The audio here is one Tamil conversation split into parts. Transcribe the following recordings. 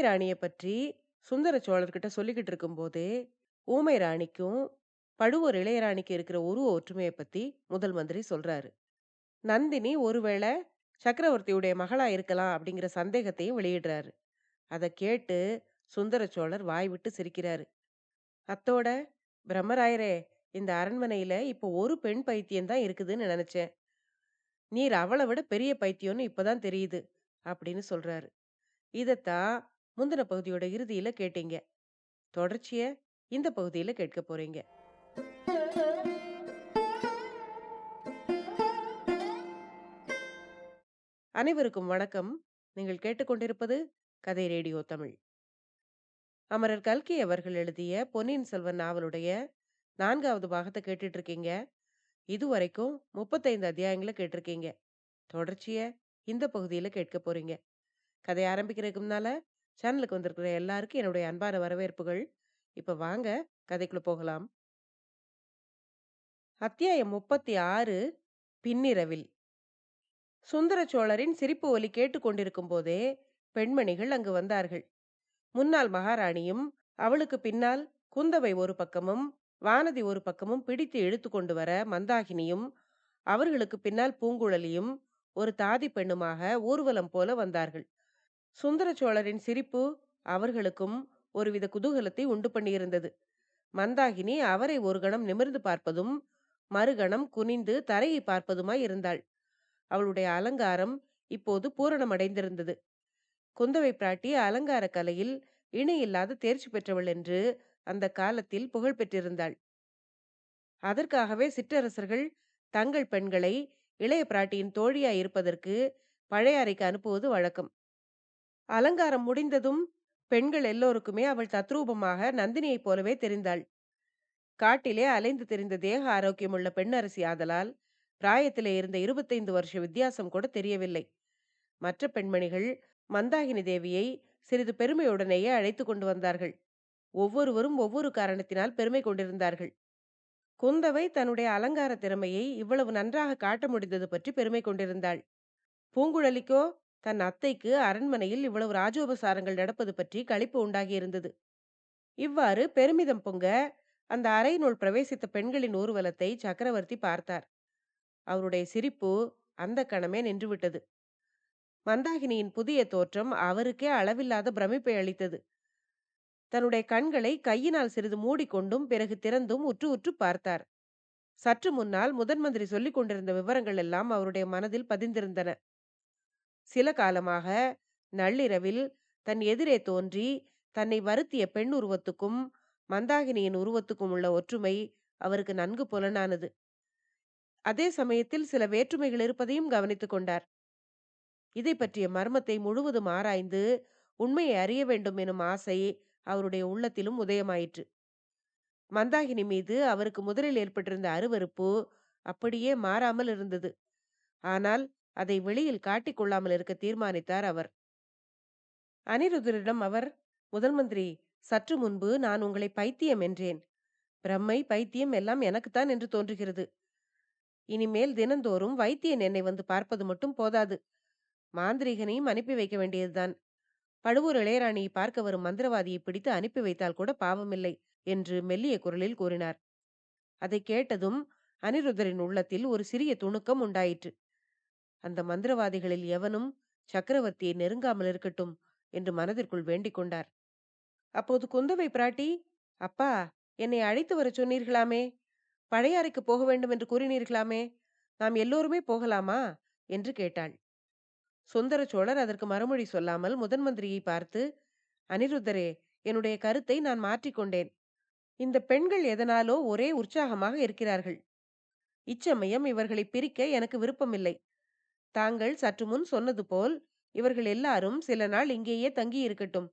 ராணிய பற்றி சுந்தர சோழர்கிட்ட சொல்லிக்கிட்டு இருக்கும்போதே, ஊமை ராணிக்கும், பழுவூர் இளையராணிக்கு இருக்கிற உருவ ஒற்றுமைய பத்தி முதல் மந்திரி சொல்றாரு. நந்தினி ஒருவேளை சக்கரவர்த்தியுடைய மகளா இருக்கலாம் அப்படிங்கிற சந்தேகத்தையும் வெளியிடுறாரு. அத கேட்டு சுந்தர சோழர் வாய் விட்டு சிரிக்கிறாரு. அத்தோட, பிரம்மராயரே, இந்த அரண்மனையில இப்போ ஒரு பெண் பைத்தியம் தான் இருக்குதுன்னு நினைச்சேன். நீர் அவள விட பெரிய பைத்தியம்னு இப்பதான் தெரியுது அப்படின்னு சொல்றாரு. இதத்தான் முந்தின பகுதியோட இறுதியில கேட்டீங்க. தொடர்ச்சிய இந்த பகுதியில கேட்க போறீங்க. அனைவருக்கும் வணக்கம். நீங்கள் கேட்டுக்கொண்டிருப்பது கதை ரேடியோ தமிழ். அமரர் கல்கி அவர்கள் எழுதிய பொன்னியின் செல்வன் நாவலுடைய 4வது பாகத்தை கேட்டுட்டு இருக்கீங்க. இதுவரைக்கும் 35 அத்தியாயங்கள கேட்டிருக்கீங்க. தொடர்ச்சிய இந்த பகுதியில கேட்க போறீங்க. கதை ஆரம்பிக்கிறதுக்கு முன்னால சேனலுக்கு வந்திருக்கிற எல்லாருக்கும் என்னுடைய அன்பான வரவேற்புகள். இப்ப வாங்க கதைக்குள்ள போகலாம். அத்தியாயம் 36 பின்னிரவில். சுந்தர சோழரின் சிரிப்பு ஒலி கேட்டுக்கொண்டிருக்கும் போதே பெண்மணிகள் அங்கு வந்தார்கள். முன்னாள் மகாராணியும் அவளுக்கு பின்னால் குந்தவை ஒரு பக்கமும் வானதி ஒரு பக்கமும் பிடித்து இழுத்து கொண்டு வர மந்தாகினியும் அவர்களுக்கு பின்னால் பூங்குழலியும் ஒரு தாதி பெண்ணுமாக ஊர்வலம் போல வந்தார்கள். சுந்தர சோழரின் சிரிப்பு அவர்களுக்கும் ஒருவித குதூகலத்தை உண்டு பண்ணியிருந்தது. மந்தாகினி அவரை ஒரு கணம் நிமிர்ந்து பார்ப்பதும் மறுகணம் குனிந்து தரையை பார்ப்பதுமாய் இருந்தாள். அவளுடைய அலங்காரம் இப்போது பூரணமடைந்திருந்தது. குந்தவை பிராட்டி அலங்கார கலையில் இணையில்லாத தேர்ச்சி பெற்றவள் என்று அந்த காலத்தில் புகழ் பெற்றிருந்தாள். அதற்காகவே சிற்றரசர்கள் தங்கள் பெண்களை இளைய பிராட்டியின் தோழியாய் இருப்பதற்கு பழையாறைக்கு அனுப்புவது வழக்கம். அலங்காரம் முடிந்ததும் பெண்கள் எல்லோருக்குமே அவள் தத்ரூபமாக நந்தினியைப் போலவே தெரிந்தாள். காட்டிலே அலைந்து திரிந்த தேக ஆரோக்கியமுள்ள பெண்ணரசி ஆதலால் பிராயத்திலே இருந்த 25 வருஷ வித்தியாசம் கூட தெரியவில்லை. மற்ற பெண்மணிகள் மந்தாகினி தேவியை சிறிது பெருமையுடனேயே அழைத்து கொண்டு வந்தார்கள். ஒவ்வொருவரும் ஒவ்வொரு காரணத்தினால் பெருமை கொண்டிருந்தார்கள். குந்தவை தன்னுடைய அலங்கார திறமையை இவ்வளவு நன்றாக காட்ட முடிந்தது பற்றி பெருமை கொண்டிருந்தாள். பூங்குழலிக்கோ தன் அத்தைக்கு அரண்மனையில் இவ்வளவு ராஜோபசாரங்கள் நடப்பது பற்றி களிப்பு உண்டாகியிருந்தது. இவ்வாறு பெருமிதம் பொங்க அந்த அறையினுள் பிரவேசித்த பெண்களின் ஊர்வலத்தை சக்கரவர்த்தி பார்த்தார். அவருடைய சிரிப்பு அந்த கணமே நின்றுவிட்டது. மந்தாகினியின் புதிய தோற்றம் அவருக்கே அளவில்லாத பிரமிப்பை அளித்தது. தன்னுடைய கண்களை கையினால் சிறிது மூடிக்கொண்டும் பிறகு திறந்தும் உற்று உற்று பார்த்தார். சற்று முன்னால் முதன் மந்திரி சொல்லிக் கொண்டிருந்த விவரங்கள் எல்லாம் அவருடைய மனதில் பதிந்திருந்தன. சில காலமாக நள்ளிரவில் தன் எதிரே தோன்றி தன்னை வருத்திய பெண் உருவத்துக்கும் மந்தாகினியின் உருவத்துக்கும் உள்ள ஒற்றுமை அவருக்கு நன்கு புலனானது. அதே சமயத்தில் சில வேற்றுமைகள் இருப்பதையும் கவனித்துக் கொண்டார். இதை பற்றிய மர்மத்தை முழுவதும் ஆராய்ந்து உண்மையை அறிய வேண்டும் எனும் ஆசை அவருடைய உள்ளத்திலும் உதயமாயிற்று. மந்தாகினி மீது அவருக்கு முதலில் ஏற்பட்டிருந்த அருவருப்பு அப்படியே மாறாமல் இருந்தது. ஆனால் அதை வெளியில் காட்டிக்கொள்ளாமல் இருக்க தீர்மானித்தார் அவர். அனிருத்தரிடம் அவர், முதல் மந்திரி, சற்று முன்பு நான் உங்களை பைத்தியம் என்றேன். பிரம்மை பைத்தியம் எல்லாம் எனக்குத்தான் என்று தோன்றுகிறது. இனிமேல் தினந்தோறும் வைத்தியன் என்னை வந்து பார்ப்பது மட்டும் போதாது, மாந்திரிகனையும் அனுப்பி வைக்க வேண்டியதுதான். பழுவூர் இளையராணியை பார்க்க வரும் மந்திரவாதியை பிடித்து அனுப்பி வைத்தால் கூட பாவமில்லை என்று மெல்லிய குரலில் கூறினார். அதை கேட்டதும் அனிருத்தரின் உள்ளத்தில் ஒரு சிறிய துணுக்கம் உண்டாயிற்று. அந்த மந்திரவாதிகளில் எவனும் சக்கரவர்த்தியை நெருங்காமல் இருக்கட்டும் என்று மனதிற்குள் வேண்டிக் கொண்டார். அப்போது குந்தவை பிராட்டி, அப்பா, என்னை அழைத்து வர சொன்னீர்களாமே, பழையாறைக்கு போக வேண்டும் என்று கூறினீர்களாமே, நாம் எல்லோருமே போகலாமா என்று கேட்டாள். சுந்தர சோழர் அதற்கு மறுமொழி சொல்லாமல் முதன் மந்திரியை பார்த்து, அனிருத்தரே, என்னுடைய கருத்தை நான் மாற்றிக்கொண்டேன். இந்த பெண்கள் எதனாலோ ஒரே உற்சாகமாக இருக்கிறார்கள். இச்சமயம் இவர்களை பிரிக்க எனக்கு விருப்பமில்லை. தாங்கள் சற்று முன் சொன்னது போல் இவர்கள் எல்லாரும் சில நாள் இங்கேயே தங்கி இருக்கட்டும்.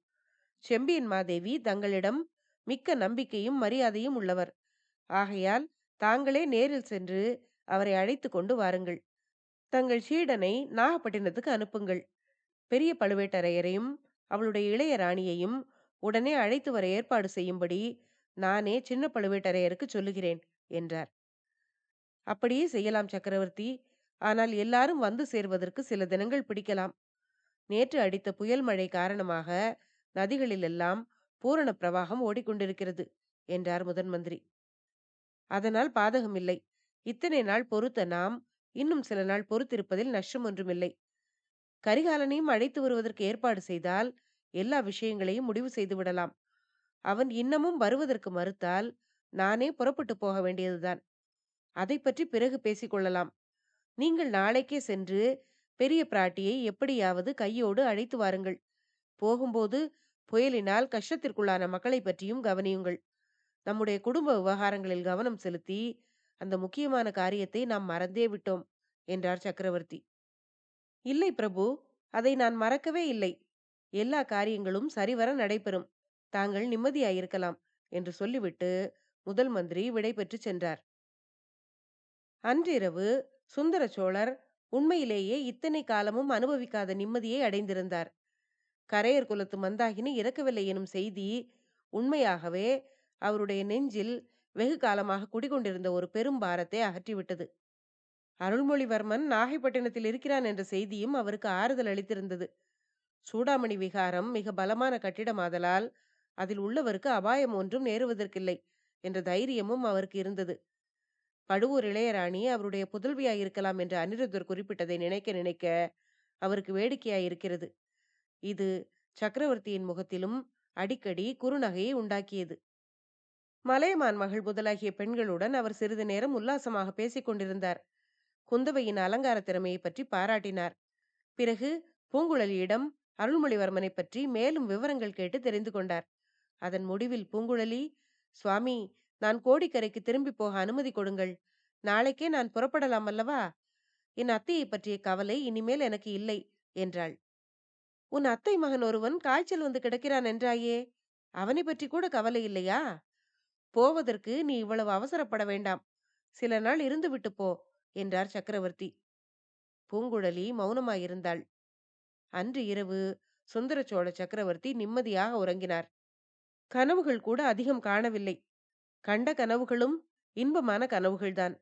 செம்பியன் மாதேவி தங்களிடம் மிக்க நம்பிக்கையும் மரியாதையும் உள்ளவர். ஆகையால் தாங்களே நேரில் சென்று அவரை அழைத்து கொண்டு வாருங்கள். தங்கள் சீடனை நாகப்பட்டினத்துக்கு அனுப்புங்கள். பெரிய பழுவேட்டரையரையும் அவளுடைய இளைய ராணியையும் உடனே அழைத்து வர ஏற்பாடு செய்யும்படி நானே சின்ன பழுவேட்டரையருக்கு சொல்லுகிறேன் என்றார். அப்படியே செய்யலாம் சக்கரவர்த்தி. ஆனால் எல்லாரும் வந்து சேர்வதற்கு சில தினங்கள் பிடிக்கலாம். நேற்று அடித்த புயல் மழை காரணமாக நதிகளிலெல்லாம் பூரண பிரவாகம் ஓடிக்கொண்டிருக்கிறது என்றார் முதன் மந்திரி. அதனால் பாதகமில்லை. இத்தனை நாள் பொறுத்த நாம் இன்னும் சில நாள் பொறுத்திருப்பதில் நஷ்டம் ஒன்றுமில்லை. கரிகாலனையும் அழைத்து வருவதற்கு ஏற்பாடு செய்தால் எல்லா விஷயங்களையும் முடிவு செய்து விடலாம். அவன் இன்னமும் வருவதற்கு மறுத்தால் நானே புறப்பட்டு போக வேண்டியதுதான். அதை பற்றி பிறகு பேசிக் கொள்ளலாம். நீங்கள் நாளைக்கே சென்று பெரிய பிராட்டியை எப்படியாவது கையோடு அழைத்து வாருங்கள். போகும்போது புயலினால் கஷ்டத்திற்குள்ளான மக்களை பற்றியும் கவனியுங்கள். நம்முடைய குடும்ப விவகாரங்களில் கவனம் செலுத்தி அந்த முக்கியமான காரியத்தை நாம் மறந்தே விட்டோம் என்றார் சக்கரவர்த்தி. இல்லை பிரபு, அதை நான் மறக்கவே இல்லை. எல்லா காரியங்களும் சரிவர நடைபெறும். தாங்கள் நிம்மதியாயிருக்கலாம் என்று சொல்லிவிட்டு முதல் மந்திரி விடை பெற்று சென்றார். அன்றிரவு சுந்தர சோழர் உண்மையிலேயே இத்தனை காலமும் அனுபவிக்காத நிம்மதியை அடைந்திருந்தார். கரையர் குலத்து மந்தாகினி இறக்கவில்லை எனும் செய்தி உண்மையாகவே அவருடைய நெஞ்சில் வெகு காலமாக குடிகொண்டிருந்த ஒரு பெரும் பாரத்தை அகற்றிவிட்டது. அருள்மொழிவர்மன் நாகைப்பட்டினத்தில் இருக்கிறான் என்ற செய்தியும் அவருக்கு ஆறுதல் அளித்திருந்தது. சூடாமணி விகாரம் மிக பலமான கட்டிடமாதலால் அதில் உள்ளவருக்கு அபாயம் ஒன்றும் நேருவதற்கில்லை என்ற தைரியமும் அவருக்கு இருந்தது. பழுவூர் இளையராணி அவருடைய புதல்வியாயிருக்கலாம் என்று அனிருத்தர் குறிப்பிட்டதை நினைக்க நினைக்க அவருக்கு வேடிக்கையாயிருக்கிறது. இது சக்கரவர்த்தியின் முகத்திலும் அடிக்கடி குறுநகையை உண்டாக்கியது. மலையமான் மகள் முதலாகிய பெண்களுடன் அவர் சிறிது நேரம் உல்லாசமாக பேசிக் கொண்டிருந்தார். குந்தவையின் அலங்கார திறமையை பற்றி பாராட்டினார். பிறகு பூங்குழலியிடம் அருள்மொழிவர்மனை பற்றி மேலும் விவரங்கள் கேட்டு தெரிந்து கொண்டார். அதன் முடிவில் பூங்குழலி, சுவாமி, நான் கோடிக்கரைக்கு திரும்பி போக அனுமதி கொடுங்கள். நாளைக்கே நான் புறப்படலாம் அல்லவா? என் அத்தையை பற்றிய கவலை இனிமேல் எனக்கு இல்லை என்றாள். உன் அத்தை மகன் ஒருவன் காய்ச்சல் வந்து கிடக்கிறான் என்றாயே, அவனை பற்றி கூட கவலை இல்லையா? போவதற்கு நீ இவ்வளவு அவசரப்பட வேண்டாம். சில நாள் இருந்துவிட்டு போ என்றார் சக்கரவர்த்தி. பூங்குழலி மௌனமாயிருந்தாள். அன்று இரவு சுந்தர சோழ சக்கரவர்த்தி நிம்மதியாக உறங்கினார். கனவுகள் கூட அதிகம் காணவில்லை. கண்ட கனவுகளும் இன்பமான கனவுகள்தான்.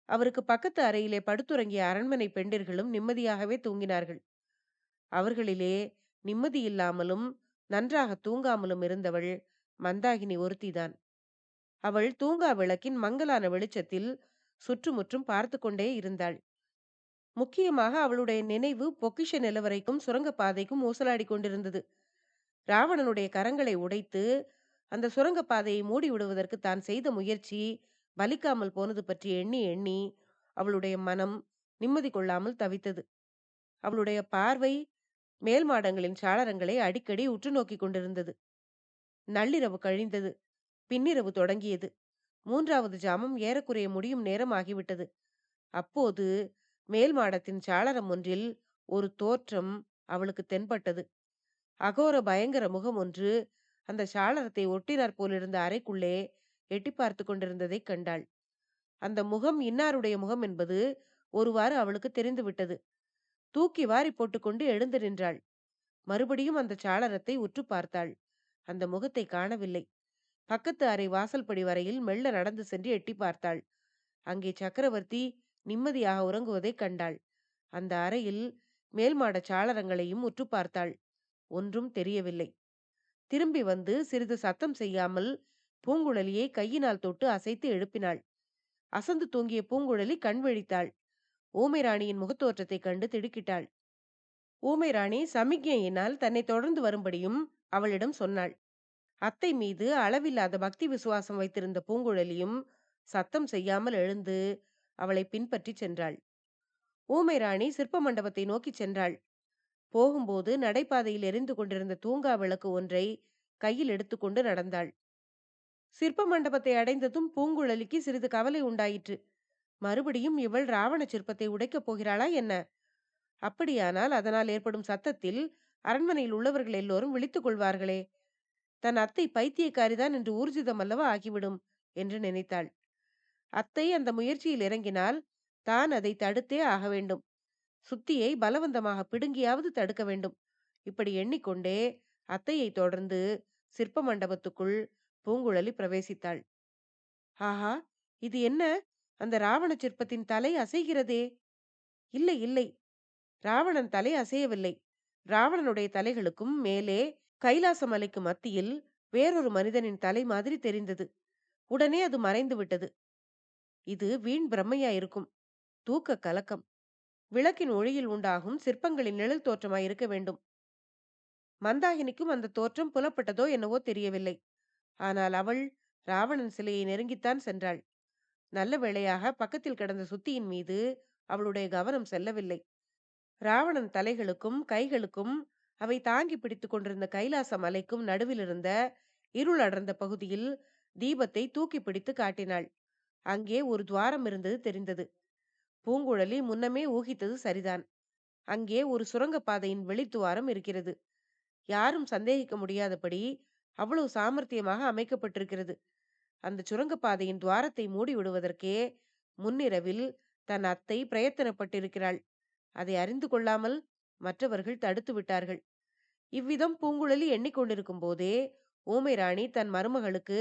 அவருக்கு பக்கத்து அறையிலே படுத்துறங்கிய அரண்மனை பெண்டிர்களும் நிம்மதியாகவே தூங்கினார்கள். அவர்களிலே நிம்மதியில்லாமலும் நன்றாக தூங்காமலும் இருந்தவள் மந்தாகினி ஒருத்திதான். அவள் தூங்கா விளக்கின் மங்கலான வெளிச்சத்தில் சுற்றுமுற்றும் பார்த்து கொண்டே இருந்தாள். முக்கியமாக அவளுடைய நினைவு பொக்கிஷ நிலவரைக்கும் சுரங்கப்பாதைக்கும் ஊசலாடி கொண்டிருந்தது. ராவணனுடைய கரங்களை உடைத்து அந்த சுரங்கப்பாதையை மூடி விடுவதற்கு தான் செய்த முயற்சி பலிக்காமல் போனது பற்றி எண்ணி எண்ணி அவளுடைய மனம் நிம்மதி கொள்ளாமல் தவித்தது. அவளுடைய பார்வை மேல் மாடங்களின் சாளரங்களை அடிக்கடி உற்று நோக்கி கொண்டிருந்தது. நள்ளிரவு கழிந்தது. பின்னிரவு தொடங்கியது. 3வது ஜாமம் ஏறக்குறைய முடியும் நேரம் ஆகிவிட்டது. அப்போது மேல் மாடத்தின் சாளரம் ஒன்றில் ஒரு தோற்றம் அவளுக்கு தென்பட்டது. அகோர பயங்கர முகம் ஒன்று அந்த சாளரத்தை ஒட்டினாற் போலிருந்த அறைக்குள்ளே எட்டி பார்த்து கொண்டிருந்ததை கண்டாள். அந்த முகம் இன்னாருடைய முகம் என்பது ஒருவாறு அவளுக்கு தெரிந்துவிட்டது. தூக்கி வாரி போட்டுக்கொண்டு எழுந்து நின்றாள். மறுபடியும் அந்த சாளரத்தை உற்று பார்த்தாள். அந்த முகத்தை காணவில்லை. பக்கத்து அறை வாசல்படி வரையில் மெல்ல நடந்து சென்று எட்டி பார்த்தாள். அங்கே சக்கரவர்த்தி நிம்மதியாக உறங்குவதை கண்டாள். அந்த அறையில் மேல் மாட சாளரங்களையும் உற்று பார்த்தாள். ஒன்றும் தெரியவில்லை. திரும்பி வந்து சிறிது சத்தம் செய்யாமல் பூங்குழலியை கையினால் தொட்டு அசைத்து எழுப்பினாள். அசந்து தூங்கிய பூங்குழலி கண் விழித்தாள். ஊமை ராணியின் முகத்தோற்றத்தைக் கண்டு திடுக்கிட்டாள். ஊமை ராணி சமிக்ஞையினால் தன்னை தொடர்ந்து வரும்படியும் அவளிடம் சொன்னாள். அத்தை மீது அளவில்லாத பக்தி விசுவாசம் வைத்திருந்த பூங்குழலியும் சத்தம் செய்யாமல் எழுந்து அவளை பின்பற்றி சென்றாள். ஊமை ராணி சிற்ப மண்டபத்தை நோக்கி சென்றாள். போகும்போது நடைபாதையில் எரிந்து கொண்டிருந்த தூங்கா விளக்கு ஒன்றை கையில் எடுத்துக்கொண்டு நடந்தாள். சிற்ப மண்டபத்தை அடைந்ததும் பூங்குழலிக்கு சிறிது கவலை உண்டாயிற்று. மறுபடியும் இவள் ராவண சிற்பத்தை உடைக்கப் போகிறாளா என்ன? அப்படியானால் அதனால் ஏற்படும் சத்தத்தில் அரண்மனையில் உள்ளவர்கள் எல்லோரும் விழித்துக் கொள்வார்களே. தன் அத்தை பைத்தியக்காரிதான் என்று ஊர்ஜிதம் அல்லவா ஆகிவிடும் என்று நினைத்தாள். அத்தை அந்த முயற்சியில் இறங்கினால் தான் அதை தடுத்தே ஆக வேண்டும். சுத்தியை பலவந்தமாக பிடுங்கியாவது தடுக்க வேண்டும். இப்படி எண்ணிக்கொண்டே அத்தையை தொடர்ந்து சிற்ப மண்டபத்துக்குள் பூங்குழலி பிரவேசித்தாள். ஆஹா, இது என்ன? அந்த ராவண சிற்பத்தின் தலை அசைகிறதே. இல்லை இல்லை, ராவணன் தலை அசையவில்லை. ராவணனுடைய தலைகளுக்கும் மேலே கைலாச மலைக்கு மத்தியில் வேறொரு மனிதனின் தலை மாதிரி தெரிந்தது. உடனே அது மறைந்து விட்டது. இது வீண் பிரம்மையா இருக்கும். தூக்க கலக்கம். விளக்கின் ஒளியில் உண்டாகும் சிற்பங்களின் நிழல் தோற்றமாய் இருக்க வேண்டும். மந்தாகினிக்கும் அந்த தோற்றம் புலப்பட்டதோ என்னவோ தெரியவில்லை. ஆனால் அவள் ராவணன் சிலையை நெருங்கித்தான் சென்றாள். நல்ல வேளையாக பக்கத்தில் கிடந்த சுத்தியின் மீது அவளுடைய கவனம் செல்லவில்லை. ராவணன் தலைகளுக்கும் கைகளுக்கும் அவை தாங்கி பிடித்துக் கொண்டிருந்த கைலாச மலைக்கும் நடுவில் இருந்த இருள் அடர்ந்த பகுதியில் தீபத்தை தூக்கி பிடித்து காட்டினாள். அங்கே ஒரு துவாரம் இருந்தது தெரிந்தது. பூங்குழலி முன்னமே ஊகித்தது சரிதான். அங்கே ஒரு சுரங்கப்பாதையின் வெளித்துவாரம் இருக்கிறது. யாரும் சந்தேகிக்க முடியாதபடி அவ்வளவு சாமர்த்தியமாக அமைக்கப்பட்டிருக்கிறது. அந்த சுரங்கப்பாதையின் துவாரத்தை மூடி விடுவதற்கே முன்னிரவில் தன் அத்தை பிரயத்தனப்பட்டிருக்கிறாள். அதை அறிந்து கொள்ளாமல் மற்றவர்கள் தடுத்து விட்டார்கள். இவ்விதம் பூங்குழலி எண்ணிக்கொண்டிருக்கும் போதே ஊமை ராணி தன் மருமகளுக்கு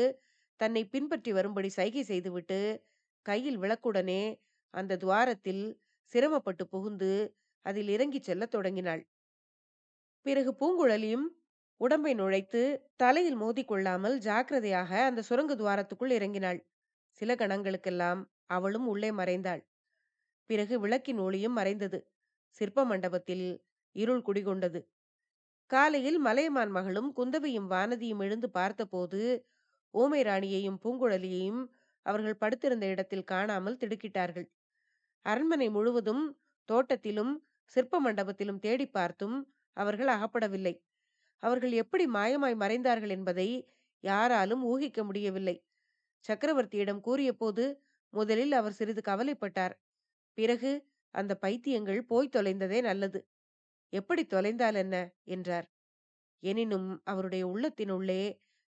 தன்னை பின்பற்றி வரும்படி சைகை செய்துவிட்டு கையில் விளக்குடனே அந்த துவாரத்தில் சிரமப்பட்டு புகுந்து அதில் இறங்கிச் செல்லத் தொடங்கினாள். பிறகு பூங்குழலியும் உடம்பை நுழைத்து தலையில் மோதிக்கொள்ளாமல் ஜாக்கிரதையாக அந்த சுரங்க துவாரத்துக்குள் இறங்கினாள். சில கணங்களுக்கெல்லாம் அவளும் உள்ளே மறைந்தாள். பிறகு விளக்கின் ஒளியும் மறைந்தது. சிற்ப மண்டபத்தில் இருள் குடிகொண்டது. காலையில் மலையமான் மகளும் குந்தவையும் வானதியும் எழுந்து பார்த்தபோது ஊமை ராணியையும் பூங்குழலியையும் அவர்கள் படுத்திருந்த இடத்தில் காணாமல் திடுக்கிட்டார்கள். அரண்மனை முழுவதும் தோட்டத்திலும் சிற்ப மண்டபத்திலும் தேடி பார்த்தும் அவர்கள் அகப்படவில்லை. அவர்கள் எப்படி மாயமாய் மறைந்தார்கள் என்பதை யாராலும் ஊகிக்க முடியவில்லை. சக்கரவர்த்தியிடம் கூறிய போது முதலில் அவர் சிறிது கவலைப்பட்டார். பிறகு அந்த பைத்தியங்கள் போய் தொலைந்ததே நல்லது. எப்படி தொலைந்தால் என்ன என்றார். எனினும் அவருடைய உள்ளத்தினுள்ளே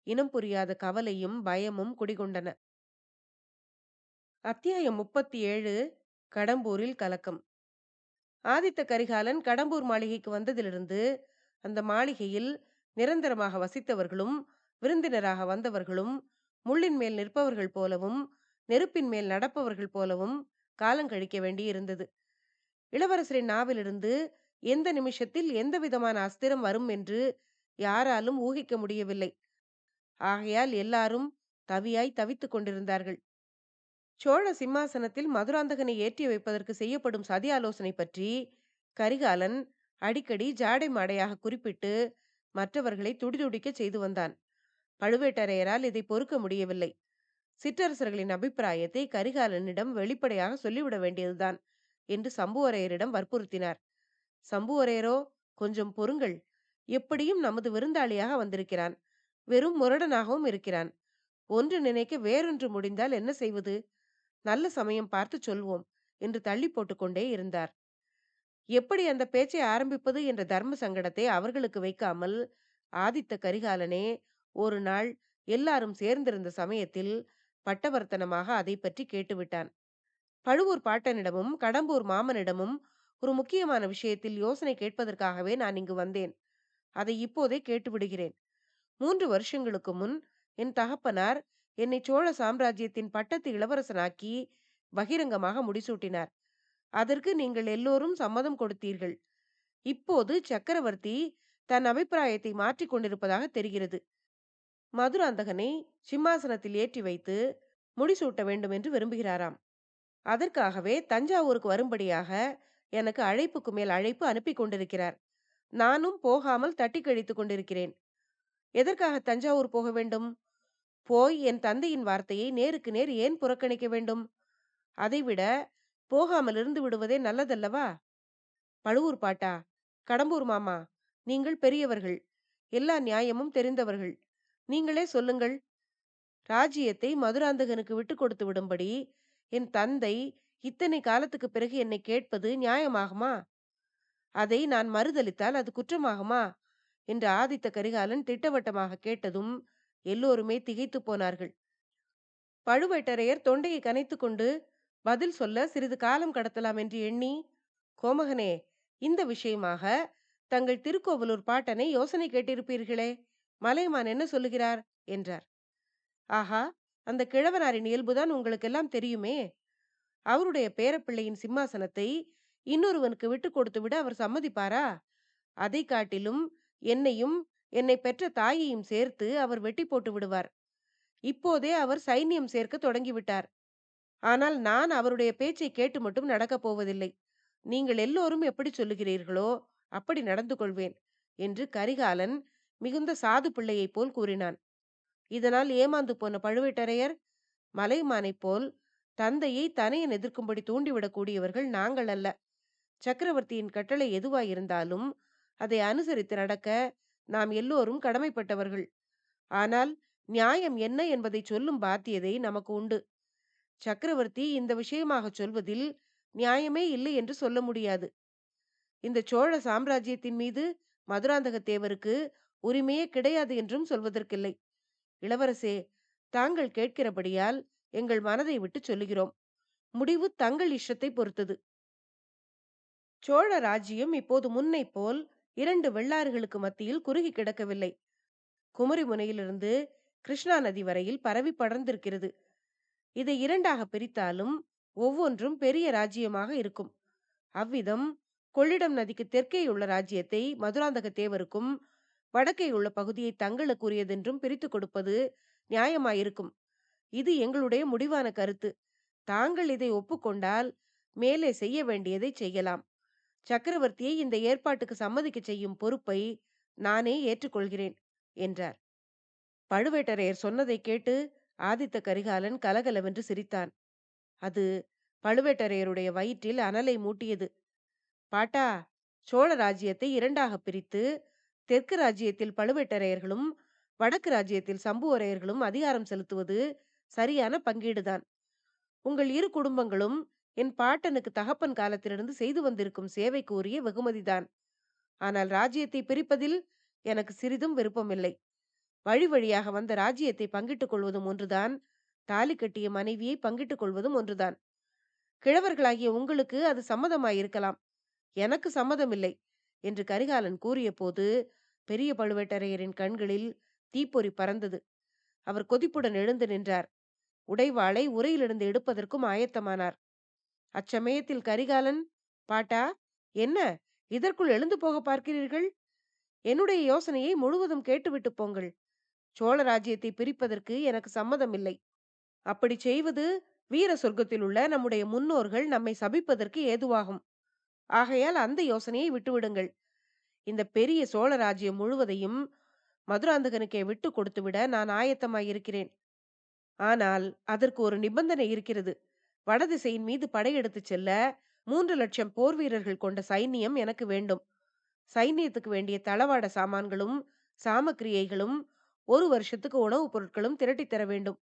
இனம் புரியாத கவலையும் பயமும் குடிகொண்டன. அத்தியாயம் 37. கடம்பூரில் கலக்கம். ஆதித்த கரிகாலன் கடம்பூர் மாளிகைக்கு வந்ததிலிருந்து அந்த மாளிகையில் நிரந்தரமாக வசித்தவர்களும் விருந்தினராக வந்தவர்களும் முள்ளின் மேல் நிற்பவர்கள் போலவும் நெருப்பின் மேல் நடப்பவர்கள் போலவும் காலங்கழிக்க வேண்டி இருந்தது. இளவரசரின் நாவிலிருந்து எந்த நிமிஷத்தில் எந்த விதமான அஸ்திரம் வரும் என்று யாராலும் ஊகிக்க முடியவில்லை. ஆகையால் எல்லாரும் தவியாய் தவித்துக் கொண்டிருந்தார்கள். சோழ சிம்மாசனத்தில் மதுராந்தகனை ஏற்றி வைப்பதற்கு செய்யப்படும் சதி ஆலோசனை பற்றி கரிகாலன் அடிக்கடி ஜாடை மாடையாக குறிப்பிட்டு மற்றவர்களை துடிதுடிக்க செய்து வந்தான். பழுவேட்டரையரால் இதை பொறுக்க முடியவில்லை. சிற்றரசர்களின் அபிப்பிராயத்தை கரிகாலனிடம் வெளிப்படையாக சொல்லிவிட வேண்டியதுதான் என்று சம்புவரையரிடம் வற்புறுத்தினார். சம்புவரையரோ, கொஞ்சம் பொறுங்கள், எப்படியும் நமது விருந்தாளியாக வந்திருக்கிறான், வெறும் முரடனாகவும் இருக்கிறான், ஒன்று நினைக்க வேறொன்று முடிந்தால் என்ன செய்வது, நல்ல சமயம் பார்த்து சொல்வோம் என்று தள்ளி போட்டுக்கொண்டே இருந்தார். எப்படி அந்த பேச்சை ஆரம்பிப்பது என்ற தர்ம சங்கடத்தை அவர்களுக்கு வைக்காமல் ஆதித்த கரிகாலனே ஒரு நாள் எல்லாரும் சேர்ந்திருந்த சமயத்தில் பட்டவர்த்தனமாக அதை பற்றி கேட்டுவிட்டான். பழுவூர் பாட்டனிடமும் கடம்பூர் மாமனிடமும் ஒரு முக்கியமான விஷயத்தில் யோசனை கேட்பதற்காகவே நான் இங்கு வந்தேன். அதை இப்போதே கேட்டுவிடுகிறேன். 3 வருஷங்களுக்கு முன் என் தகப்பனார் என்னை சோழ சாம்ராஜ்யத்தின் பட்டத்து இளவரசனாக்கி பகிரங்கமாக முடிசூட்டினார். அதற்கு நீங்கள் எல்லோரும் சம்மதம் கொடுத்தீர்கள். இப்போது சக்கரவர்த்தி தன் அபிப்பிராயத்தை மாற்றிக் கொண்டிருப்பதாக தெரிகிறது. மதுராந்தகனை சிம்மாசனத்தில் ஏற்றி வைத்து முடிசூட்ட வேண்டும் என்று விரும்புகிறாராம். அதற்காகவே தஞ்சாவூருக்கு வரும்படியாக எனக்கு அழைப்புக்கு மேல் அழைப்பு அனுப்பி கொண்டிருக்கிறார். நானும் போகாமல் தட்டி கழித்துக் கொண்டிருக்கிறேன். எதற்காக தஞ்சாவூர் போக வேண்டும்? போய் என் தந்தையின் வார்த்தையை நேருக்கு நேர் ஏன் புறக்கணிக்க வேண்டும்? அதைவிட போகாமல் இருந்து விடுவதே நல்லதல்லவா? பழுவூர் பாட்டா, கடம்பூர் மாமா, நீங்கள் பெரியவர்கள், எல்லா நியாயமும் தெரிந்தவர்கள். நீங்களே சொல்லுங்கள். ராஜ்யத்தை மதுராந்தகனுக்கு விட்டு கொடுத்து விடும்படி என் தந்தை இத்தனை காலத்துக்கு பிறகு என்னை கேட்பது நியாயமாகுமா? அதை நான் மறுதலித்தால் அது குற்றமாகுமா என்று ஆதித்த கரிகாலன் திட்டவட்டமாக கேட்டதும் எல்லோருமே திகைத்து போனார்கள். பழுவேட்டரையர் தொண்டையை கனைத்துக் கொண்டு பதில் சொல்ல சிறிது காலம் கடத்தலாம் என்று எண்ணி, கோமகனே, இந்த விஷயமாக தங்கள் திருக்கோவலூர் பாட்டனை யோசனை கேட்டிருப்பீர்களே, மலையமான் என்ன சொல்லுகிறார் என்றார். ஆஹா, அந்த கிழவனாரின் இயல்புதான் உங்களுக்கெல்லாம் தெரியுமே. அவருடைய பேரப்பிள்ளையின் சிம்மாசனத்தை இன்னொருவனுக்கு விட்டு கொடுத்து விட அவர் சம்மதிப்பாரா? அதை காட்டிலும் என்னையும் என்னை பெற்ற தாயையும் சேர்த்து அவர் வெட்டி போட்டு விடுவார். இப்போதே அவர் சைன்யம் சேர்க்க தொடங்கிவிட்டார். ஆனால் நான் அவருடைய பேச்சை கேட்டு மட்டும் நடக்கப் போவதில்லை. நீங்கள் எல்லோரும் எப்படி சொல்லுகிறீர்களோ அப்படி நடந்து கொள்வேன் என்று கரிகாலன் மிகுந்த சாது பிள்ளையைப் போல் கூறினான். இதனால் ஏமாந்து போன பழுவேட்டரையர் மலைமானைப் போல் தந்தையை தனையன் எதிர்க்கும்படி தூண்டிவிடக் கூடியவர்கள் நாங்கள் அல்ல. சக்கரவர்த்தியின் கட்டளை எதுவாயிருந்தாலும் அதை அனுசரித்து நடக்க நாம் எல்லோரும் கடமைப்பட்டவர்கள். ஆனால் நியாயம் என்ன என்பதை சொல்லும் பாத்தியதை நமக்கு உண்டு. சக்கரவர்த்தி இந்த விஷயமாக சொல்வதில் நியாயமே இல்லை என்று சொல்ல முடியாது. இந்த சோழ சாம்ராஜ்யத்தின் மீது மதுராந்தக தேவருக்கு உரிமையே கிடையாது என்றும் சொல்வதற்கில்லை. இளவரசே, தாங்கள் கேட்கிறபடியால் எங்கள் மனதை விட்டு சொல்லுகிறோம். முடிவு தங்கள் இஷ்டத்தை பொறுத்தது. சோழ ராஜ்யம் இப்போது முன்னை போல் 2 வெள்ளாறுகளுக்கு மத்தியில் குறுகி கிடக்கவில்லை. குமரி முனையிலிருந்து கிருஷ்ணா நதி வரையில் பரவி படர்ந்திருக்கிறது. இதை 2ஆக பிரித்தாலும் ஒவ்வொன்றும் பெரிய ராஜ்யமாக இருக்கும். அவ்விதம் கொள்ளிடம் நதிக்கு தெற்கேயுள்ள ராஜ்யத்தை மதுராந்தக தேவருக்கும் வடக்கே உள்ள பகுதியை தங்களுக்குரியதென்றும் பிரித்துக் கொடுப்பது நியாயமாயிருக்கும். இது எங்களுடைய முடிவான கருத்து. தாங்கள் இதை ஒப்புக்கொண்டால் மேலே செய்ய வேண்டியதை செய்யலாம். சக்கரவர்த்தியை இந்த ஏற்பாட்டுக்கு சம்மதிக்க செய்யும் பொறுப்பை நானே ஏற்றுக்கொள்கிறேன் என்றார். பழுவேட்டரையர் சொன்னதை கேட்டு ஆதித்த கரிகாலன் கலகலவென்று சிரித்தான். அது பழுவேட்டரையருடைய வயிற்றில் அனலை மூட்டியது. பாட்டா, சோழ ராஜ்யத்தை 2ஆக பிரித்து தெற்கு ராஜ்யத்தில் பழுவேட்டரையர்களும் வடக்கு ராஜ்யத்தில் சம்புவரையர்களும் அதிகாரம் செலுத்துவது சரியான பங்கீடுதான். உங்கள் இரு குடும்பங்களும் என் பாட்டனுக்கு தகப்பன் காலத்திலிருந்து செய்து வந்திருக்கும் சேவைக்கு உரிய வெகுமதிதான். ஆனால் ராஜ்யத்தை பிரிப்பதில் எனக்கு சிறிதும் விருப்பமில்லை. வழி வழியாக வந்த ராஜ்யத்தை பங்கிட்டுக் கொள்வதும் ஒன்றுதான், தாலி கட்டிய மனைவியை பங்கிட்டுக் கொள்வதும் ஒன்றுதான். கிழவர்களாகிய உங்களுக்கு அது சம்மதமாயிருக்கலாம், எனக்கு சம்மதமில்லை என்று கரிகாலன் கூறிய போது பெரிய பழுவேட்டரையரின் கண்களில் தீப்பொறி பறந்தது. அவர் கொதிப்புடன் எழுந்து நின்றார். உடைவாளை உரையிலிருந்து எடுப்பதற்கும் ஆயத்தமானார். அச்சமயத்தில் கரிகாலன், பாட்டா, என்ன இதற்குள் எழுந்து போக பார்க்கிறீர்கள்? என்னுடைய யோசனையை முழுவதும் கேட்டுவிட்டு போங்கள். சோழ ராஜ்யத்தை பிரிப்பதற்கு எனக்கு சம்மதம் இல்லை. அப்படி செய்வது வீர சொர்க்கத்தில் உள்ள நம்முடைய முன்னோர்கள் நம்மை சபிப்பதற்கு ஏதுவாகும். ஆகையால் அந்த யோசனையை விட்டுவிடுங்கள். இந்த பெரிய சோழ ராஜ்யம் முழுவதையும் மதுராந்தகனுக்கே விட்டு கொடுத்துவிட நான் ஆயத்தமாயிருக்கிறேன். ஆனால் அதற்கு ஒரு நிபந்தனை இருக்கிறது. வடதிசையின் மீது படையெடுத்துச் செல்ல 3,00,000 போர் வீரர்கள் கொண்ட சைன்யம் எனக்கு வேண்டும். சைன்யத்துக்கு வேண்டிய தளவாட சாமான்களும் சாமக்கிரியைகளும் 1 வருஷத்துக்கு உணவுப் பொருட்களும் திரட்டித் தர வேண்டும்.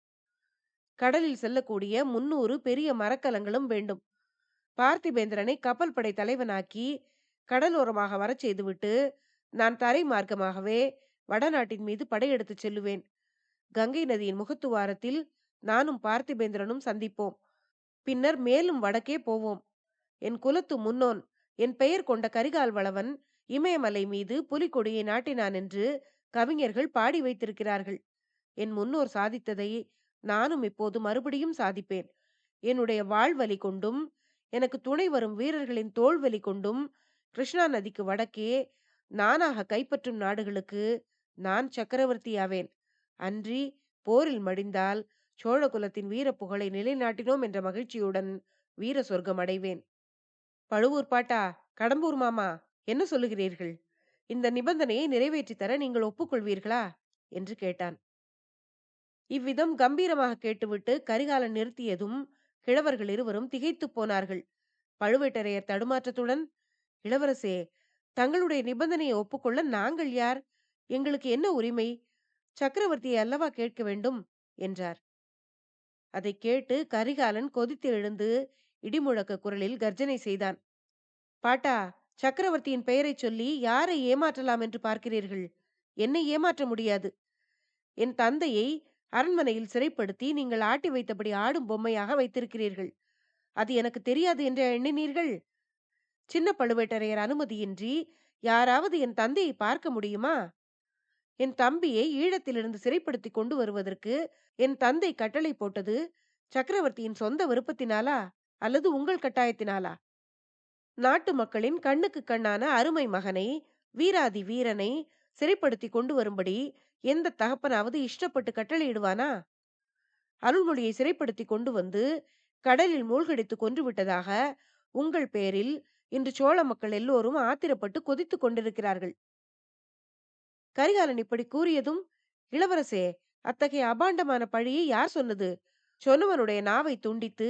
கடலில் செல்லக்கூடிய 300 பெரிய மரக்கலங்களும் வேண்டும். பார்த்திபேந்திரனை கப்பல் படை தலைவனாக்கி கடலோரமாக வரச் செய்துவிட்டு நான் தரை மார்க்கமாகவே வடநாட்டின் மீது படையெடுத்துச் செல்லுவேன். கங்கை நதியின் முகத்துவாரத்தில் நானும் பார்த்திபேந்திரனும் சந்திப்போம். பின்னர் மேலும் வடக்கே போவோம். என் குலத்து முன்னோன், என் பெயர் கொண்ட கரிகால் வளவன் இமயமலை மீது புலிகொடியை நாட்டினான் என்று கவிஞர்கள் பாடி வைத்திருக்கிறார்கள். என் முன்னோர் சாதித்ததை நானும் இப்போது மறுபடியும் சாதிப்பேன். என்னுடைய வாழ்வலி கொண்டும் எனக்கு துணை வரும் வீரர்களின் தோள்வலி கொண்டும் கிருஷ்ணா நதிக்கு வடக்கே நானாக கைப்பற்றும் நாடுகளுக்கு நான் சக்கரவர்த்தியாவேன். அன்றி போரில் மடிந்தால் சோழ குலத்தின் வீர புகழை நிலைநாட்டினோம் என்ற மகிழ்ச்சியுடன் வீர சொர்க்கம் அடைவேன். பழுவூர் பாட்டா, கடம்பூர் மாமா, என்ன சொல்லுகிறீர்கள்? இந்த நிபந்தனையை நிறைவேற்றி தர நீங்கள் ஒப்புக்கொள்வீர்களா என்று கேட்டான். இவ்விதம் கம்பீரமாக கேட்டுவிட்டு கரிகாலன் நிறுத்தியதும் கிழவர்கள் இருவரும் திகைத்துப் போனார்கள். பழுவேட்டரையர் தடுமாற்றத்துடன், இளவரசே, தங்களுடைய நிபந்தனையை ஒப்புக்கொள்ள நாங்கள் யார்? எங்களுக்கு என்ன உரிமை? சக்கரவர்த்தியை அல்லவா கேட்க வேண்டும் என்றார். அதை கேட்டு கரிகாலன் கொதித்து எழுந்து இடிமுழக்க குரலில் கர்ஜனை செய்தான். பாட்டா, சக்கரவர்த்தியின் பெயரைச் சொல்லி யாரை ஏமாற்றலாம் என்று பார்க்கிறீர்கள்? என்னை ஏமாற்ற முடியாது. என் தந்தையை அரண்மனையில் சிறைப்படுத்தி நீங்கள் ஆட்டி வைத்தபடி ஆடும் பொம்மையாக வைத்திருக்கிறீர்கள். அது எனக்கு தெரியாது என்று எண்ணினீர்கள்? சின்ன பழுவேட்டரையர் அனுமதியின்றி யாராவது என் தந்தையை பார்க்க முடியுமா? என் தம்பியை ஈழத்திலிருந்து சிறைப்படுத்தி கொண்டு வருவதற்கு என் தந்தை கட்டளை போட்டது சக்கரவர்த்தியின் சொந்த விருப்பத்தினாலா அல்லது உங்கள் கட்டாயத்தினாலா? நாட்டு மக்களின் கண்ணுக்கு கண்ணான அருமை மகனை, வீராதி வீரனை சிறைப்படுத்தி கொண்டு வரும்படி எந்த தகப்பனாவது இஷ்டப்பட்டு கட்டளையிடுவானா? அருள்மொழியை சிறைப்படுத்தி கொண்டு வந்து கடலில் மூழ்கடித்து கொன்று விட்டதாக உங்கள் பேரில் இன்று சோழ மக்கள் எல்லோரும் ஆத்திரப்பட்டு கொதித்துக் கொண்டிருக்கிறார்கள். கரிகாலன் இப்படி கூறியதும், இளவரசே, அத்தகைய அபாண்டமான பழியை யார் சொன்னது? சொன்னவனுடைய நாவை துண்டித்து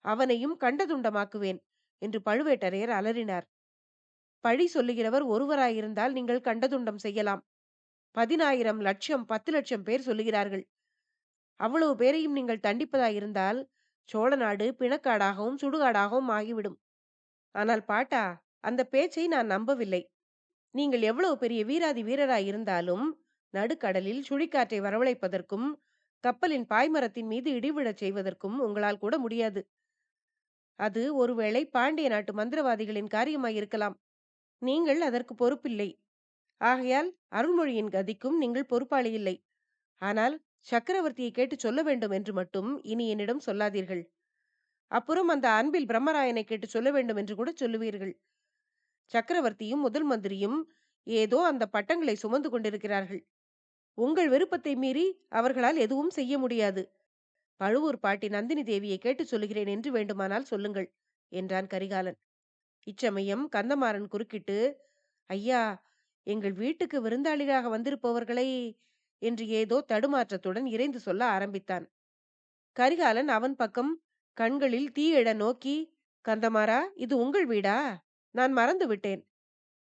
அவனையும் கண்டதுண்டமாக்குவேன் என்று பழுவேட்டரையர் அலறினார். பழி சொல்லுகிறவர் ஒருவராயிருந்தால் நீங்கள் கண்டதுண்டம் செய்யலாம். 10,000 லட்சம் 10 லட்சம் பேர் சொல்லுகிறார்கள். அவ்வளவு பேரையும் நீங்கள் தண்டிப்பதாயிருந்தால் சோழ நாடு பிணக்காடாகவும் சுடுகாடாகவும் ஆகிவிடும். ஆனால் பாட்டா, அந்த பேச்சை நான் நம்பவில்லை. நீங்கள் எவ்வளவு பெரிய வீராதி வீரராயிருந்தாலும் நடுக்கடலில் சுழிக்காற்றை வரவழைப்பதற்கும் கப்பலின் பாய்மரத்தின் மீது இடிவிழச் செய்வதற்கும் உங்களால் கூட முடியாது. அது ஒருவேளை பாண்டிய நாட்டு மந்திரவாதிகளின் காரியமாயிருக்கலாம். நீங்கள் அதற்கு பொறுப்பில்லை. ஆகையால் அருள்மொழியின் கதிக்கும் நீங்கள் பொறுப்பாளி இல்லை. ஆனால் சக்கரவர்த்தியை கேட்டு சொல்ல வேண்டும் என்று மட்டும் இனி என்னிடம் சொல்லாதீர்கள். அப்புறம் அந்த அன்பில் பிரம்மராயனை கேட்டு சொல்ல வேண்டும் என்று கூட சொல்லுவீர்கள். சக்கரவர்த்தியும் முதல் மந்திரியும் ஏதோ அந்த பட்டங்களை சுமந்து கொண்டிருக்கிறார்கள். உங்கள் விருப்பத்தை மீறி அவர்களால் எதுவும் செய்ய முடியாது. பழுவூர் பாட்டி நந்தினி தேவியை கேட்டு சொல்லுகிறேன் என்று வேண்டுமானால் சொல்லுங்கள் என்றான் கரிகாலன். இச்சமயம் கந்தமாறன் குறுக்கிட்டு, ஐயா, எங்கள் வீட்டுக்கு விருந்தாளிகளாக வந்திருப்பவர்களை என்று ஏதோ தடுமாற்றத்துடன் இறைந்து சொல்ல ஆரம்பித்தான். கரிகாலன் அவன் பக்கம் கண்களில் தீயிட நோக்கி, கந்தமாறா, இது உங்கள் வீடா? நான் மறந்து விட்டேன்.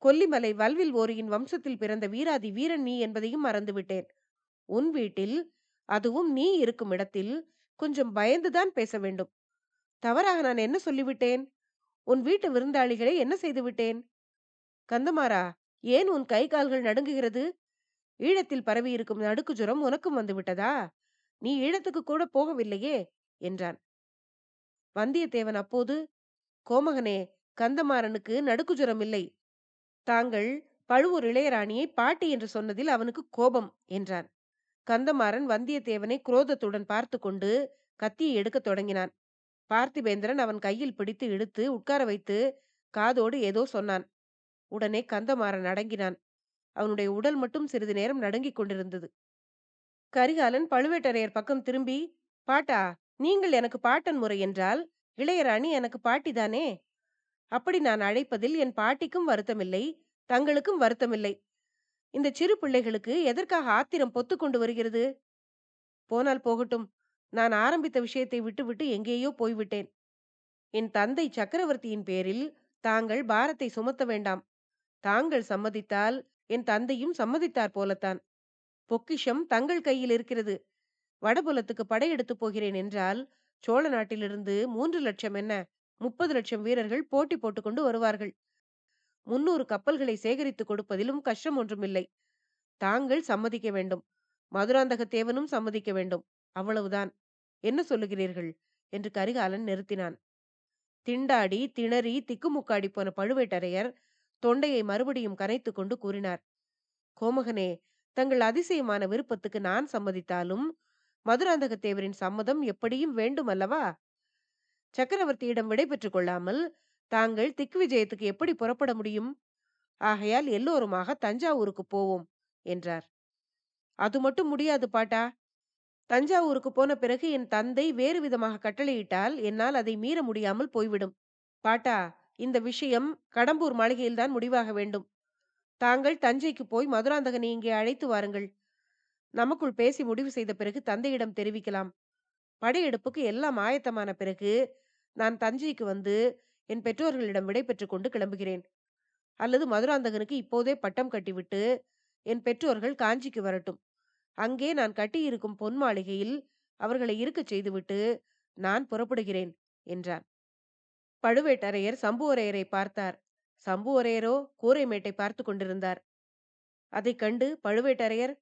கொல்லிமலை வல்வில் ஓரியின் வம்சத்தில் பிறந்த வீராதி வீரன் நீ என்பதையும் மறந்துவிட்டேன். உன் வீட்டில், அதுவும் நீ இருக்கும் இடத்தில் கொஞ்சம் பயந்துதான் பேச வேண்டும். தவறாக நான் என்ன சொல்லிவிட்டேன்? உன் வீட்டு விருந்தாளிகளை என்ன செய்து விட்டேன்? கந்தமாறா, ஏன் உன் கை கால்கள் நடுங்குகிறது? ஈழத்தில் பரவியிருக்கும் நடுக்கு ஜுரம் உனக்கும் வந்து விட்டதா? நீ ஈழத்துக்கு கூட போகவில்லையே என்றான். வந்தியத்தேவன் அப்போது, கோமகனே, கந்தமாறனுக்கு நடுக்கு ஜுரம் இல்லை. தாங்கள் பழுவூர் இளையராணியை பாட்டி என்று சொன்னதில் அவனுக்கு கோபம் என்றான். கந்தமாறன் வந்தியத்தேவனை குரோதத்துடன் பார்த்து கொண்டு கத்தியை எடுக்கத் தொடங்கினான். பார்த்திபேந்திரன் அவன் கையில் பிடித்து இழுத்து உட்கார வைத்து காதோடு ஏதோ சொன்னான். உடனே கந்தமாறன் அடங்கினான். அவனுடைய உடல் மட்டும் சிறிது நேரம் நடுங்கிக் கொண்டிருந்தது. கரிகாலன் பழுவேட்டரையர் பக்கம் திரும்பி, பாட்டா, நீங்கள் எனக்கு பாட்டன் முறை என்றால் இளையராணி எனக்கு பாட்டிதானே? அப்படி நான் அழைப்பதில் என் பாட்டிக்கும் வருத்தமில்லை, தங்களுக்கும் வருத்தமில்லை. இந்த சிறு பிள்ளைகளுக்கு எதற்காக ஆத்திரம் பொத்துக் கொண்டு வருகிறது? போனால் போகட்டும். நான் ஆரம்பித்த விஷயத்தை விட்டுவிட்டு எங்கேயோ போய்விட்டேன். என் தந்தை சக்கரவர்த்தியின் பேரில் தாங்கள் பாரத்தை சுமத்த வேண்டாம். தாங்கள் சம்மதித்தால் என் தந்தையும் சம்மதித்தார் போலத்தான். பொக்கிஷம் தங்கள் கையில் இருக்கிறது. வடபுலத்துக்கு படையெடுத்து போகிறேன் என்றால் சோழ நாட்டிலிருந்து 3 லட்சம் என்ன 30 லட்சம் வீரர்கள் போட்டி போட்டுக்கொண்டு வருவார்கள். 300 கப்பல்களை சேகரித்துக் கொடுப்பதிலும் கஷ்டம் ஒன்றுமில்லை. தாங்கள் சம்மதிக்க வேண்டும். மதுராந்தகத்தேவனும் சம்மதிக்க வேண்டும். அவ்வளவுதான். என்ன சொல்லுகிறீர்கள் என்று கரிகாலன் நிறுத்தினான். திண்டாடி திணறி திக்குமுக்காடி போன பழுவேட்டரையர் தொண்டையை மறுபடியும் கனைத்துக் கொண்டு கூறினார். கோமகனே, தங்கள் அதிசயமான விருப்பத்துக்கு நான் சம்மதித்தாலும் மதுராந்தகத்தேவரின் சம்மதம் எப்படியும் வேண்டும் அல்லவா? சக்கரவர்த்தியிடம் விடை பெற்றுக் கொள்ளாமல் தாங்கள் திக்விஜயத்துக்கு எப்படி புறப்பட முடியும்? ஆகையால் எல்லோருமாக தஞ்சாவூருக்கு போவோம் என்றார். அது மட்டும் முடியாது பாட்டா. தஞ்சாவூருக்கு போன பிறகு என் தந்தை வேறு விதமாக கட்டளையிட்டால் என்னால் அதை மீற முடியாமல் போய்விடும். பாட்டா, இந்த விஷயம் கடம்பூர் மாளிகையில்தான் முடிவாக வேண்டும். தாங்கள் தஞ்சைக்கு போய் மதுராந்தகனை இங்கே அழைத்து வாருங்கள். நமக்குள் பேசி முடிவு செய்த பிறகு தந்தையிடம் தெரிவிக்கலாம். படையெடுப்புக்கு எல்லாம் ஆயத்தமான பிறகு நான் தஞ்சைக்கு வந்து என் பெற்றோர்களிடம் விடை பெற்றுக் கொண்டு கிளம்புகிறேன். அல்லது மதுராந்தகனுக்கு இப்போதே பட்டம் கட்டிவிட்டு என் பெற்றோர்கள் காஞ்சிக்கு வரட்டும். அங்கே நான் கட்டியிருக்கும் பொன் மாளிகையில் அவர்களை இருக்கச் செய்துவிட்டு நான் புறப்படுகிறேன் என்றான். பழுவேட்டரையர் சம்புவரையரை பார்த்தார். சம்புவரையரோ கூரைமேட்டை பார்த்து கொண்டிருந்தார். அதைக் கண்டு பழுவேட்டரையர்,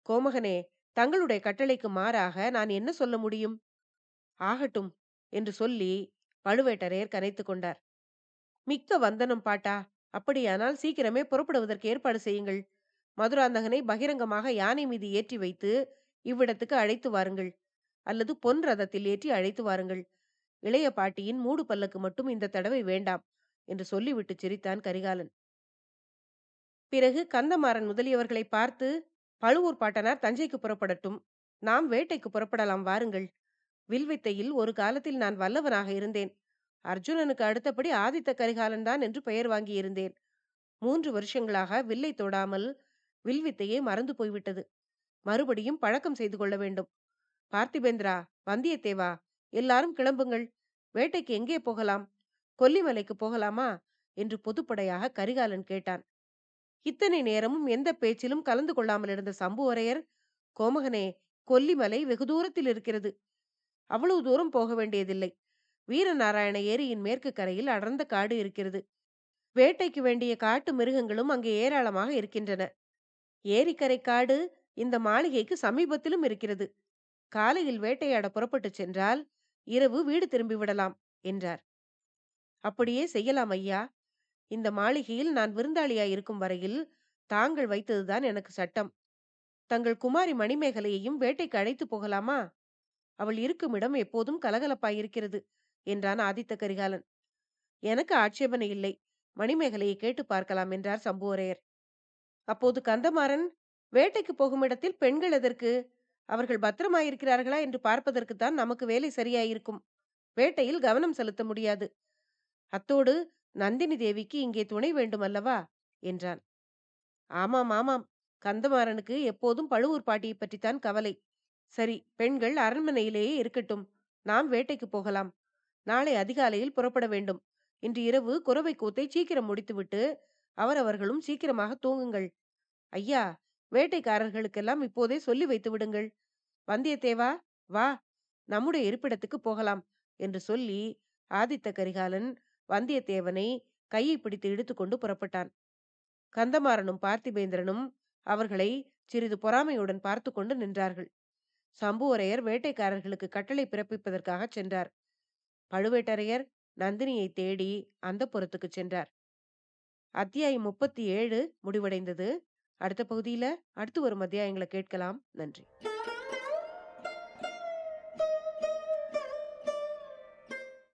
கோமகனே, தங்களுடைய கட்டளைக்கு மாறாக நான் என்ன சொல்ல முடியும்? ஆகட்டும் என்று சொல்லி பழுவேட்டரையர் கனைத்துக் கொண்டார். மிக்க வந்தனம் பாட்டா. அப்படியானால் சீக்கிரமே புறப்படுவதற்கு ஏற்பாடு செய்யுங்கள். மதுராந்தகனை பகிரங்கமாக யானை மீது ஏற்றி வைத்து இவ்விடத்துக்கு அழைத்து வாருங்கள். அல்லது பொன் ரதத்தில் ஏற்றி அழைத்து வாருங்கள். இளைய பாட்டியின் மூடு பல்லக்கு மட்டும் இந்த தடவை வேண்டாம் என்று சொல்லிவிட்டு சிரித்தான் கரிகாலன். பிறகு கந்தமாறன் முதலியவர்களை பார்த்து, பழுவூர் பாட்டனார் தஞ்சைக்கு புறப்படட்டும். நாம் வேட்டைக்கு புறப்படலாம் வாருங்கள். வில்வித்தையில் ஒரு காலத்தில் நான் வல்லவனாக இருந்தேன். அர்ஜுனனுக்கு அடுத்தபடி ஆதித்த கரிகாலன் தான் என்று பெயர் வாங்கியிருந்தேன். 3 வருஷங்களாக வில்லை தொடாமல் வில்வித்தையே மறந்து போய்விட்டது. மறுபடியும் பழக்கம் செய்து கொள்ள வேண்டும். பார்த்திபேந்திரா, வந்தியத்தேவா, எல்லாரும் கிளம்புங்கள். வேட்டைக்கு எங்கே போகலாம்? கொல்லிமலைக்கு போகலாமா? என்று பொதுப்படையாக கரிகாலன் கேட்டான். இத்தனை நேரமும் எந்த பேச்சிலும் கலந்து கொள்ளாமல் இருந்த சம்புவரையர், கோமகனே, கொல்லிமலை வெகு தூரத்தில் இருக்கிறது. அவ்வளவு தூரம் போக வேண்டியதில்லை. வீரநாராயண ஏரியின் மேற்கு கரையில் அடர்ந்த காடு இருக்கிறது. வேட்டைக்கு வேண்டிய காட்டு மிருகங்களும் அங்கே ஏராளமாக இருக்கின்றன. ஏரிக்கரை காடு இந்த மாளிகைக்கு சமீபத்திலும் இருக்கிறது. காலையில் வேட்டையாட புறப்பட்டுச் சென்றால் இரவு வீடு திரும்பி விடலாம் என்றார். அப்படியே செய்யலாம் ஐயா. இந்த மாளிகையில் நான் விருந்தாளியாய் இருக்கும் வரையில் தாங்கள் வைத்ததுதான் எனக்கு சட்டம். தங்கள் குமாரி மணிமேகலையையும் வேட்டைக்கு அழைத்து போகலாமா? அவள் இருக்கும் இடம் எப்போதும் கலகலப்பாயிருக்கிறது என்றான் ஆதித்த கரிகாலன். எனக்கு ஆட்சேபனை இல்லை. மணிமேகலையை கேட்டு பார்க்கலாம் என்றார் சம்புவரையர். அப்போது கந்தமாறன், வேட்டைக்கு போகும் இடத்தில் பெண்கள் எதற்கு? அவர்கள் பத்திரமாயிருக்கிறார்களா என்று பார்ப்பதற்குத்தான் நமக்கு வேலை சரியாயிருக்கும். வேட்டையில் கவனம் செலுத்த முடியாது. அத்தோடு நந்தினி தேவிக்கு இங்கே துணை வேண்டும் அல்லவா என்றான். ஆமாம் ஆமாம், கந்தமாறனுக்கு எப்போதும் பழுவூர் பாட்டியை பற்றித்தான் கவலை. சரி, பெண்கள் அரண்மனையிலேயே இருக்கட்டும். நாம் வேட்டைக்கு போகலாம். நாளை அதிகாலையில் புறப்பட வேண்டும். இன்று இரவு குரவை கூத்தை சீக்கிரம் முடித்துவிட்டு அவரவர்களும் சீக்கிரமாக தூங்குங்கள். ஐயா, வேட்டைக்காரர்களுக்கெல்லாம் இப்போதே சொல்லி வைத்து விடுங்கள். வந்தியத்தேவா, வா, நம்முடைய இருப்பிடத்துக்கு போகலாம் என்று சொல்லி ஆதித்த கரிகாலன் வந்தியத்தேவனை கையை பிடித்து இழுத்துக்கொண்டு புறப்பட்டான். கந்தமாறனும் பார்த்திபேந்திரனும் அவர்களை சிறிது பொறாமையுடன் பார்த்து கொண்டு நின்றார்கள். சம்புவரையர் வேட்டைக்காரர்களுக்கு கட்டளை பிறப்பிப்பதற்காக சென்றார். பழுவேட்டரையர் நந்தினியை தேடி அந்தப்புரத்துக்கு சென்றார். அத்தியாயம் 37 முடிவடைந்தது. அடுத்த பகுதியில அடுத்து வரும் அத்தியாயங்களை கேட்கலாம். நன்றி.